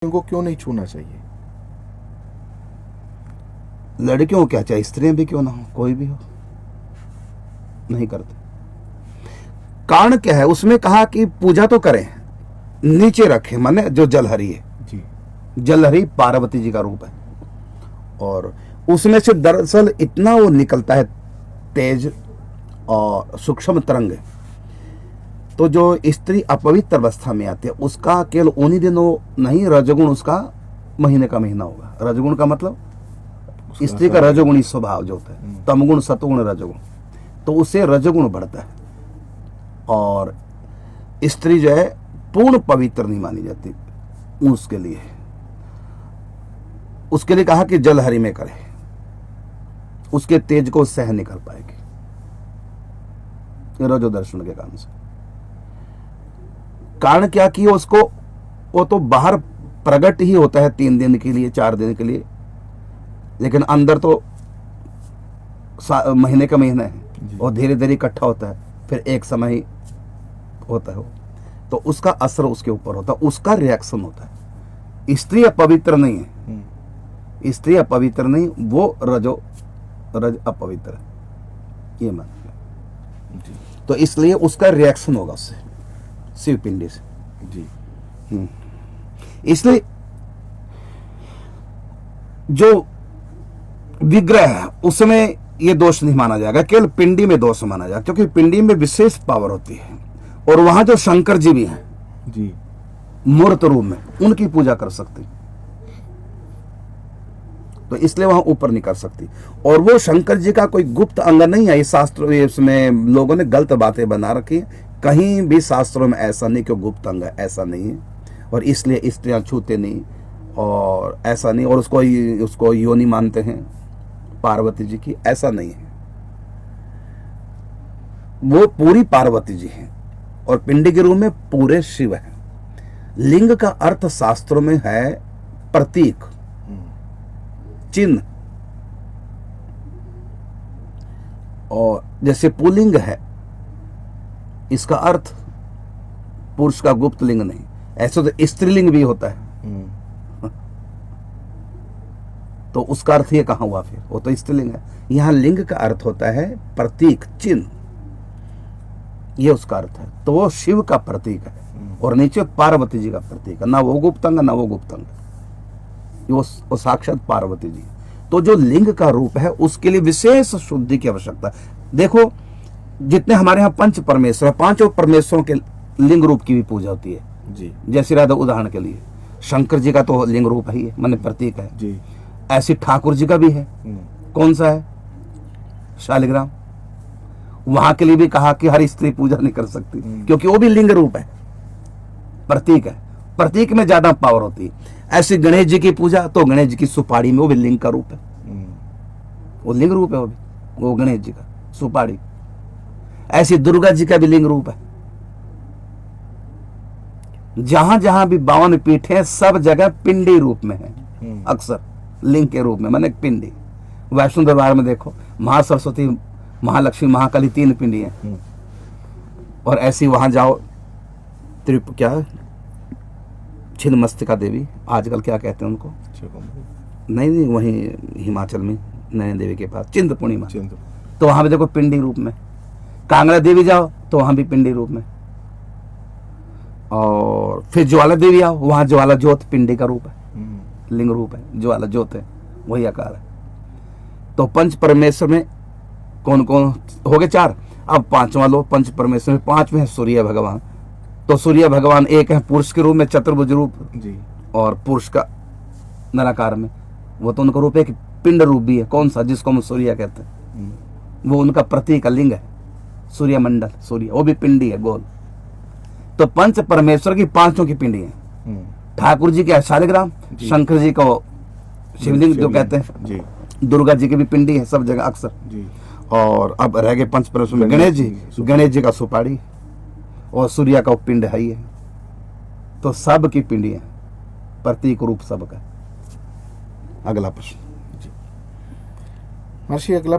को क्यों नहीं छूना चाहिए? लड़कियों को क्या चाहिए, स्त्रियां भी क्यों ना हो, कोई भी हो, नहीं करते। कारण क्या है उसमें? कहा कि पूजा तो करें, नीचे रखें, माने जो जलहरी है जी। जलहरी पार्वती जी का रूप है, और उसमें से दरअसल इतना वो निकलता है तेज और सूक्ष्म तरंग। तो जो स्त्री अपवित्र अवस्था में आती है उसका केवल उन्हीं दिनों नहीं, रजगुण उसका महीने का महीना होगा। रजगुण का मतलब स्त्री का रजोगुणी स्वभाव जो होता है, तमगुण सतगुण रजगुण, तो उससे रजगुण बढ़ता है और स्त्री जो है पूर्ण पवित्र नहीं मानी जाती। उसके लिए कहा कि जलहरी में करे, उसके तेज को सह नहीं कर पाएगी रजो दर्शन के कारण से। कारण क्या कि उसको, वो तो बाहर प्रकट ही होता है 3 दिन के लिए 4 दिन के लिए, लेकिन अंदर तो महीने का महीना है और धीरे धीरे इकट्ठा होता है, फिर एक समय ही होता है वो, तो उसका असर उसके ऊपर होता है, उसका रिएक्शन होता है। स्त्री अपवित्र नहीं है, स्त्री अपवित्र नहीं, वो रज अपवित्र है, ये मान। तो इसलिए उसका रिएक्शन होगा उससे, शिव पिंडी से जी। इसलिए जो विग्रह है उसमें ये दोष नहीं माना जाएगा, केवल पिंडी में दोष माना जाएगा, क्योंकि पिंडी में विशेष पावर होती है और वहां जो शंकर जी भी हैं जी मूर्त रूप में, उनकी पूजा कर सकती, तो इसलिए वहां ऊपर नहीं कर सकती। और वो शंकर जी का कोई गुप्त अंग नहीं है, ये शास्त्र, इसमें लोगों ने गलत बातें बना रखी है, कहीं भी शास्त्रों में ऐसा नहीं कि गुप्त अंग है, ऐसा नहीं है, और इसलिए स्त्रियां छूते नहीं और ऐसा नहीं, और उसको योनि मानते हैं पार्वती जी की, ऐसा नहीं है। वो पूरी पार्वती जी हैं और पिंडी के रूप में पूरे शिव है। लिंग का अर्थ शास्त्रों में है प्रतीक, चिन्ह, और जैसे पुल्लिंग है, इसका अर्थ पुरुष का गुप्त लिंग नहीं, ऐसे तो स्त्रीलिंग भी होता है, तो उसका अर्थ ये कहां हुआ फिर? वो तो स्त्रीलिंग है। यहां लिंग का अर्थ होता है प्रतीक, चिन्ह, ये उसका अर्थ है। तो वो शिव का प्रतीक है और नीचे पार्वती जी का प्रतीक है, ना वो गुप्तंग ना वो गुप्तंग, वो साक्षात पार्वती जी। तो जो लिंग का रूप है उसके लिए विशेष शुद्धि की आवश्यकता। देखो जितने हमारे यहाँ पंच परमेश्वर, 5 परमेश्वरों के लिंग रूप की भी पूजा होती है जी। जैसे राधा उदाहरण के लिए शंकर जी का तो लिंग रूप ही है, माने प्रतीक है जी। ऐसी ठाकुर जी का भी है। कौन सा है? शालिग्राम। वहां के लिए भी कहा कि हर स्त्री पूजा नहीं कर सकती, क्योंकि वो भी लिंग रूप है, प्रतीक है, प्रतीक में ज्यादा पावर होती है। ऐसे गणेश जी की पूजा, तो गणेश जी की सुपारी में वो भी लिंग का रूप है, वो लिंग रूप है, वो गणेश जी का सुपारी। ऐसी दुर्गा जी का भी लिंग रूप है। जहां जहां भी 52 पीठ है, सब जगह पिंडी रूप में है, अक्सर लिंग के रूप में, माने पिंडी। वैष्णो दरबार में देखो, महासरस्वती, महालक्ष्मी, महाकाली 3 पिंडी है। और ऐसी वहां जाओ, क्या छिन्नमस्तिका देवी, आजकल क्या कहते हैं उनको, नहीं वहीं हिमाचल में नैना देवी के पास चिंतपूर्णी मां, तो वहां भी देखो पिंडी रूप में। कांगड़ा देवी जाओ तो वहां भी पिंडी रूप में। और फिर ज्वाला देवी आओ, वहां ज्वाला ज्योत पिंडी का रूप है, लिंग रूप है, ज्वाला ज्योत है, वही आकार है। तो पंच परमेश्वर में कौन कौन हो गए? 4। अब 5वां लो, पंच परमेश्वर में 5 में है सूर्य भगवान। तो सूर्य भगवान एक है पुरुष के रूप में, चतुर्भुज रूप जी, और पुरुष का नराकार में, वो तो उनका रूप है कि पिंड रूप भी है। कौन सा? जिसको हम सूर्य कहते हैं, वो उनका प्रतीक लिंग है, सूर्य मंडल, सूर्य, वो भी पिंडी है, गोल। तो पंच परमेश्वर की 5 की पिंडी है। ठाकुर जी के शालिग्राम, शंकर जी को शिवलिंग जो कहते हैं जी, दुर्गा जी की भी पिंडी है सब जगह अक्सर जी। और अब रह गए पंच परमेश्वर में गणेश जी का सुपारी, और सूर्य का पिंड है ही है। तो सब की पिंडी है, प्रतीक रूप सबका। अगला प्रश्न महर्षि, अगला